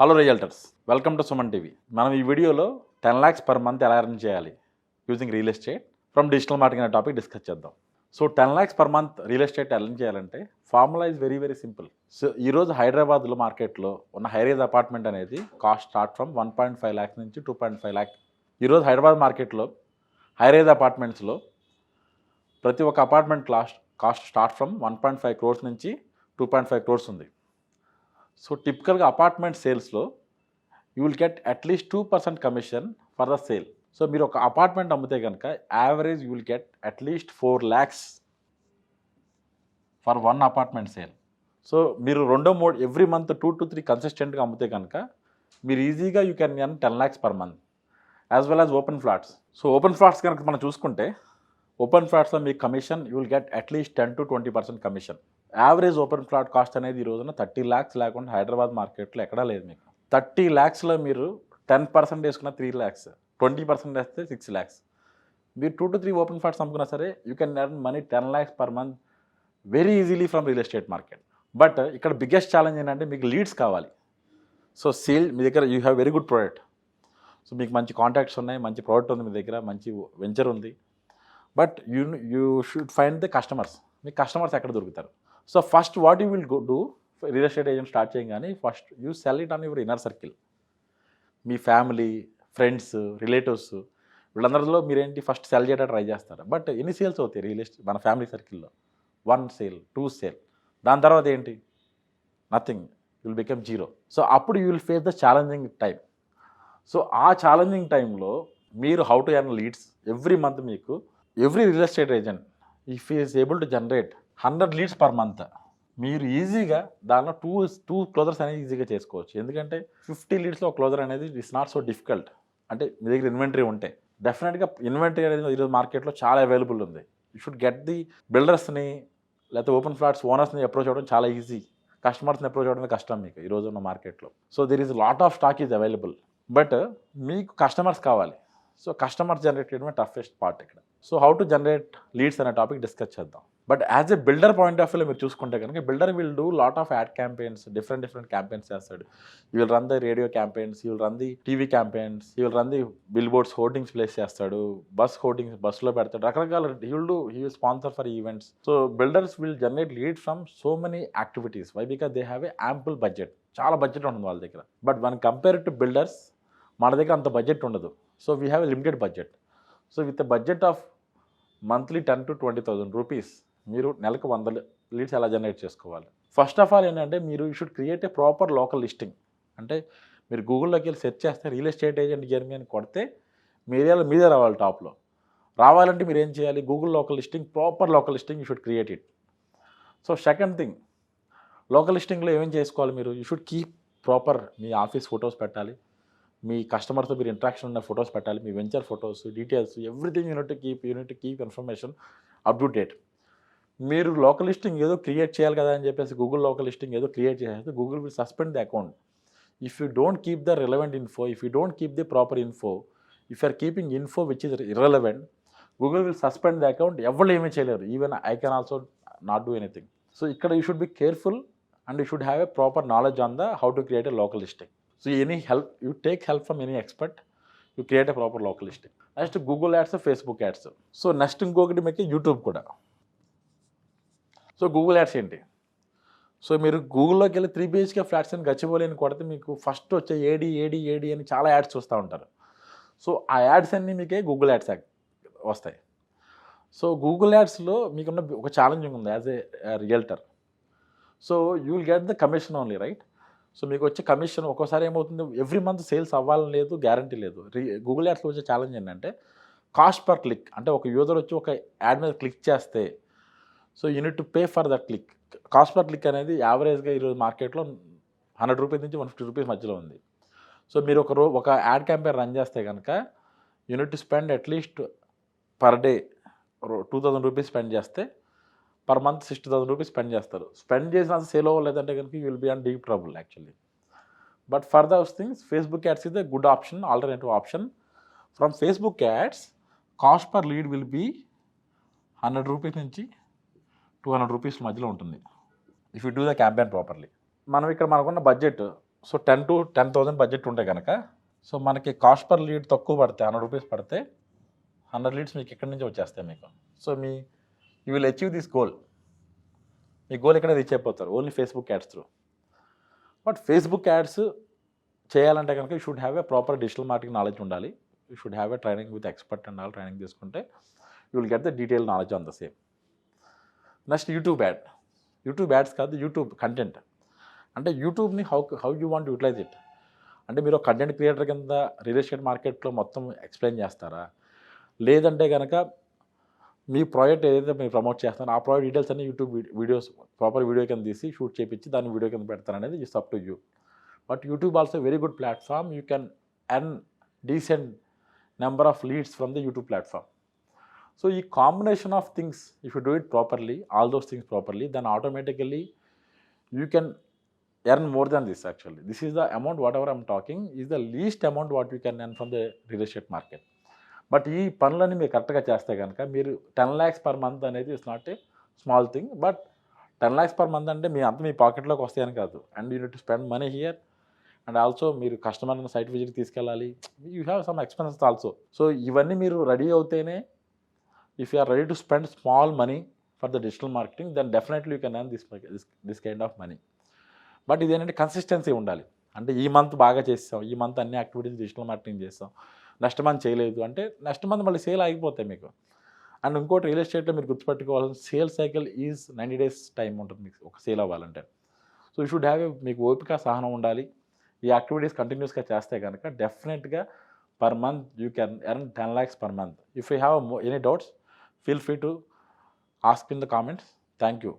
Hello realtors, welcome to Suman TV. మనం ఈ వీడియోలో 10 lakhs per month ఎలా ఎర్న్ చేయాలి using real estate from digital marketing అనే టాపిక్ డిస్కస్ చేద్దాం. So 10 lakhs per month real estate earn చేయాలంటే formula is very very simple. So ఈరోజు హైదరాబాద్లో మార్కెట్లో ఉన్న హైరేజ్ అపార్ట్మెంట్ అనేది కాస్ట్ స్టార్ట్ ఫ్రమ్ 1.5 lakhs నుంచి 2.5 lakh. ఈరోజు హైదరాబాద్ మార్కెట్లో హైరేజ్ అపార్ట్మెంట్స్లో ప్రతి ఒక్క apartment cost start from 1.5 crores నుంచి 2.5 crores ఉంది. సో టిపికల్గా అపార్ట్మెంట్ సేల్స్లో you will get at least 2% commission for the sale. So మీరు ఒక అపార్ట్మెంట్ అమ్మితే కనుక average you will get at least 4 lakhs for one apartment sale. So మీరు ఎవ్రీ మంత్ 2 to 3 కన్సిస్టెంట్గా అమ్మితే కనుక మీరు ఈజీగా you can earn 10 lakhs per month, as well as open flats. So open flats కనుక మనం చూసుకుంటే ఓపెన్ ఫ్లాట్స్లో మీకు commission you will get at least 10 to 20% commission. Average open flat cost అనేది ఈ రోజున 30 lakhs లేకుండా హైదరాబాద్ మార్కెట్లో ఎక్కడా లేదు. మీకు 30 lakhsలో మీరు 10% వేసుకున్న 3 lakhs, 20% వేస్తే 6 lakhs. మీరు 2 to 3 ఓపెన్ ఫ్లాట్స్ అమ్ముకున్నా సరే you can earn money 10 lakhs per month very easily from real estate market. But ఇక్కడ బిగ్గెస్ట్ ఛాలెంజ్ ఏంటంటే మీకు లీడ్స్ కావాలి. సో సేల్ మీ దగ్గర you have very good product, so మీకు మంచి కాంటాక్ట్స్ ఉన్నాయి, మంచి ప్రోడక్ట్ ఉంది మీ దగ్గర, మంచి వెంచర్ ఉంది. But you should find the customers. మీకు కస్టమర్స్ ఎక్కడ దొరుకుతారు? So first what you will do real estate agent start చేయగానే first you sell it on your inner circle. మీ ఫ్యామిలీ, ఫ్రెండ్స్, రిలేటివ్స్ వీళ్ళందరిలో మీరేంటి ఫస్ట్ సెల్ చేయడానికి try చేస్తారు. But ఎన్ని సేల్స్ అవుతాయి రియల్ ఎస్టేట్ మన ఫ్యామిలీ సర్కిల్లో? 1 sale, 2 sale. దాని తర్వాత ఏంటి? Nothing, you will become 0. So అప్పుడు you will face the challenging time. So ఆ ఛాలెంజింగ్ టైంలో మీరు how to earn leads every month. మీకు every real estate agent if is able to generate 100 leads per month, మీరు ఈజీగా దానిలో two closures అనేది ఈజీగా చేసుకోవచ్చు. ఎందుకంటే 50 leadsలో ఒక క్లోజర్ అనేది ఇట్స్ నాట్ సో డిఫికల్ట్. అంటే మీ దగ్గర ఇన్వెంటరీ ఉంటే డెఫినెట్గా ఇన్వెంటరీ అనేది ఈరోజు మార్కెట్లో చాలా అవైలబుల్ ఉంది. యూ షుడ్ గెట్ ది బిల్డర్స్ని లేకపోతే ఓపెన్ ఫ్లాట్స్ ఓనర్స్ని అప్రోచ్ అవ్వడం చాలా ఈజీ. కస్టమర్స్ని అప్రోచ్ అవ్వడమే కష్టం మీకు ఈరోజు ఉన్న మార్కెట్లో. So there is lot of stock is available, but మీకు కస్టమర్స్ కావాలి. సో కస్టమర్స్ జనరేట్ చేయడమే టఫెస్ట్ పార్ట్ ఇక్కడ. So how to generate leads అనే టాపిక్ డిస్కస్ చేద్దాం. But as a builder point of వ్యూలో మీరు చూసుకుంటే కనుక builder will do lot of ad campaigns, different campaigns చేస్తాడు. You will run the radio campaigns, you will run the TV campaigns, you will run the bill boards, hoardings place చేస్తాడు, బస్సులో పెడతాడు, రకరకాల he will sponsor for events. So builders will generate lead from so many activities. Why? Because they have a ample budget. చాలా budget ఉంటుంది వాళ్ళ దగ్గర. But one compare to builders మన దగ్గర అంత బడ్జెట్ ఉండదు. So we have a limited budget. So with a budget of monthly 10 to 20,000 rupees మీరు నెలకు 100 leads ఎలా జనరేట్ చేసుకోవాలి? ఫస్ట్ ఆఫ్ ఆల్ ఏంటంటే మీరు you should create a proper local listing. అంటే మీరు గూగుల్లోకి వెళ్ళి సెర్చ్ చేస్తే రియల్ ఎస్టేట్ ఏజెంట్ జర్మనీ అని కొడితే మీ ఏరియాలో మీదే రావాలి టాప్లో. రావాలంటే మీరు ఏం చేయాలి? Google local listing, proper local listing you should create it. So second thing, local లిస్టింగ్లో ఏమేం చేసుకోవాలి మీరు? యూ షుడ్ కీప్ ప్రాపర్ మీ ఆఫీస్ ఫొటోస్ పెట్టాలి, మీ కస్టమర్తో మీరు ఇంట్రాక్షన్ ఉన్న ఫొటోస్ పెట్టాలి, మీ venture photos, details, everything you need to keep information up to date. మీరు లోకల్ లిస్టింగ్ ఏదో క్రియేట్ చేయాలి కదా అని చెప్పేసి గూగుల్ లోకల్ లిస్టింగ్ ఏదో క్రియేట్ చేసేస్తే Google will suspend the account if you don't keep the relevant info, if you don't keep the proper info, if you are keeping info which is irrelevant, Google will suspend the account. ఎవరు ఏమీ చేయలేరు. Even I can also not do anything. So ఇక్కడ you should be careful and you should have a proper knowledge on the how to create a local listing. So you take help from any expert, you create a proper local listing. Next Google ads, Facebook ads. So next ఇంకొకటి మీకు YouTube కూడా. So Google ads ఏంటి? So మీరు గూగుల్లోకి వెళ్ళి 3 BHK flats అని గచ్చిబౌలి అని కొడితే మీకు ఫస్ట్ వచ్చే ఏడి అని చాలా యాడ్స్ చూస్తూ ఉంటారు. సో ఆ యాడ్స్ అన్నీ మీకే గూగుల్ యాడ్స్ వస్తాయి. సో గూగుల్ యాడ్స్లో మీకున్న ఒక ఛాలెంజింగ్ ఉంది as a realtor. So you will get the commission only, right? So మీకు వచ్చే కమిషన్ ఒక్కోసారి ఏమవుతుంది, ఎవ్రీ మంత్ సేల్స్ అవ్వాలని లేదు, గ్యారంటీ లేదు. గూగుల్ యాడ్స్లో వచ్చే ఛాలెంజ్ ఏంటంటే కాస్ట్ పర్ క్లిక్. అంటే ఒక యూజర్ వచ్చి ఒక యాడ్ మీద క్లిక్ చేస్తే so unit to pay for that click. Cost per click అనేది యావరేజ్గా ఈరోజు మార్కెట్లో 100 rupees నుంచి 150 rupees మధ్యలో ఉంది. సో మీరు ఒక యాడ్ క్యాంపెయిన్ రన్ చేస్తే కనుక unit to spend at least per day 2,000 rupees spend చేస్తే పర్ మంత్ 60,000 rupees స్పెండ్ చేస్తారు. స్పెండ్ చేసిన సేల్ అవ్వలేదంటే కనుక you will be on deep trouble actually. But for those things Facebook ads is the good option, alternative option. From Facebook ads cost per lead will be 100 rupees నుంచి 200 rupees మధ్యలో ఉంటుంది if you do the campaign properly. మనకున్న budget so 10,000 budget ఉంటే కనుక so మనకి cost per lead తక్కువ పడితే 100 rupees పడితే 100 లీడ్స్ మీకు ఎక్కడి నుంచి వచ్చేస్తాయి మీకు. So you will achieve this goal. మీ గోల్ ఎక్కడ రీచ్ అయిపోతారు only Facebook ads through. But Facebook ads చేయాలంటే కనుక you should have a proper digital marketing knowledge ఉండాలి. You should have a training with expert and all. Training తీసుకుంటే you will get the detail knowledge on the same. Next YouTube ads కాదు, YouTube content. అంటే యూట్యూబ్ని how you want utilize it. అంటే మీరు content creator కింద real estate మార్కెట్లో మొత్తం explain చేస్తారా, లేదంటే కనుక మీ ప్రాజెక్ట్ ఏదైతే మీరు ప్రమోట్ చేస్తారో ఆ ప్రాజెక్ట్ డీటెయిల్స్ అన్ని యూట్యూబ్ వీడియోస్ ప్రాపర్ వీడియో కింద తీసి షూట్ చేయించి దాన్ని వీడియో కింద పెడతారనేది it's up to you. But YouTube also very good platform. You can earn decent number of leads from the YouTube platform. So ఈ combination of things if you do it properly, all those things properly, then automatically you can earn more than this. Actually, this is the amount whatever I'm talking is the least amount what you can earn from the real estate market. But ఈ పనులని మీరు కరెక్ట్గా చేస్తే కనుక మీరు 10 lakhs per month అనేది it's not a small thing. But 10 lakhs per month అంటే మీ పాకెట్లోకి వస్తాయని కాదు. And you need to spend money here. And also మీరు కస్టమర్ని సైట్ విజిట్ తీసుకెళ్ళాలి. You have some expenses also. So ఇవన్నీ మీరు రెడీ అవుతేనే, if you are ready to spend small money for the digital marketing, then definitely you can earn this kind of money. But ఇదేంటంటే consistency ఉండాలి. అంటే ఈ month బాగా చేస్తాం, ఈ మంత్ అన్ని యాక్టివిటీస్ డిజిటల్ మార్కెటింగ్ చేస్తాం, నెక్స్ట్ మంత్ చేయలేదు అంటే నెక్స్ట్ మంత్ మళ్ళీ సేల్ ఆగిపోతాయి మీకు. అండ్ ఇంకోటి రియల్ ఎస్టేట్లో మీరు గుర్తుపెట్టుకోవాల్సిన sale cycle is 90 days time ఉంటుంది మీకు ఒక సేల్ అవ్వాలంటే. సో యూ షుడ్ హ్యావ్ మీకు ఓపిక సహనం ఉండాలి. ఈ యాక్టివిటీస్ కంటిన్యూస్గా చేస్తే కనుక డెఫినెట్గా per month you can earn 10 lakhs per month. If you have any doubts, feel free to ask in the comments. Thank you.